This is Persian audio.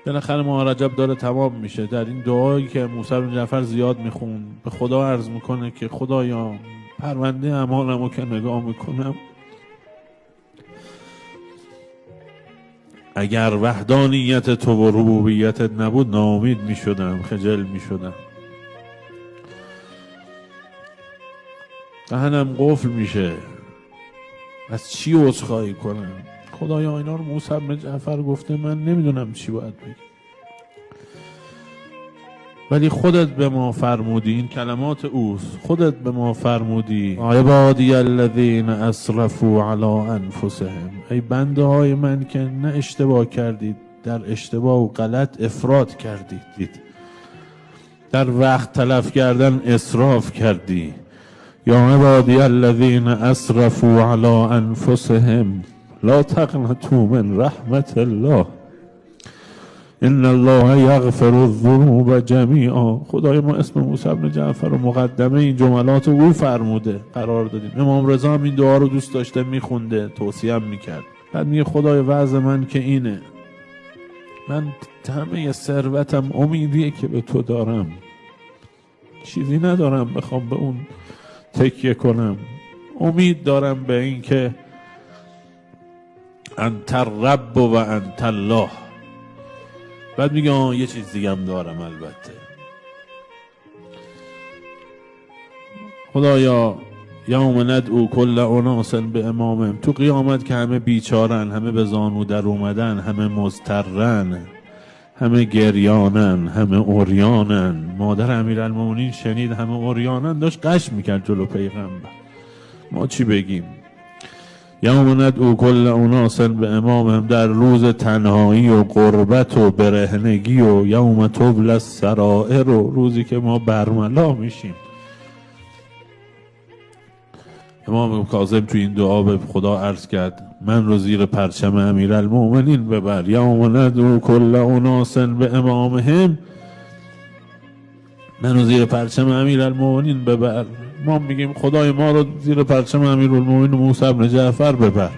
بالاخره ماه رجب داره تمام میشه. در این دعایی که موسی بن جعفر زیاد میخون به خدا عرض میکنه که خدایا پرونده اعمالمو که نگاه میکنم، اگر وحدانیت تو و ربوبیتت نبود ناامید میشدم، خجل میشدم، دهنم قفل میشه، از چی عذرخواهی کنم؟ خدایا اینا رو موسی بن جعفر گفته، من نمیدونم چی باید بگم، ولی خودت به ما فرمودی، این کلمات اوست، خودت به ما فرمودی عبادی الذین اسرفوا علی انفسهم، ای بنده های من که نه اشتباه کردید، در اشتباه و غلط افراط کردید، در وقت تلف کردن اسراف کردی. یا عبادی الذین اسرفوا علی انفسهم لا تقنطوا من رحمت الله ان الله یغفر الذنوب جمیعا. خدای ما اسم موسی بن جعفر رو مقدمه این جملات رو او فرموده قرار دادیم. امام رضا هم این دعا رو دوست داشته میخونده، توصیه هم میکرد. بعد میگه خدای وضع من که اینه، من همه ثروتم امیدیه که به تو دارم، چیزی ندارم بخوام به اون تکیه کنم، امید دارم به این که انت الرب و انت الله. بعد میگه یه چیز دیگه هم دارم البته، خدایا یوم ندعو کل اناس به امامهم، تو قیامت که همه بیچارن، همه به زانو در اومدن، همه مضطرن، همه گریانن، همه عریانن. مادر امیرالمومنین شنید همه عریانن، داشت قش میکرد جلو پیغمبر، ما چی بگیم؟ یوم ندعو کل اناس به امامهم، در روز تنهایی و غربت و برهنگی و یوم تبلی السرائر، و روزی که ما برملا میشیم. امام کاظم تو این دعا به خدا عرض کرد من رو زیر پرچم امیرالمومنین ببر. یوم ندعو کل اناس به امامهم، من رو زیر پرچم امیرالمومنین ببر. ما میگیم خدای ما رو زیر پرچم امیرالمومنین موسی بن جعفر ببر.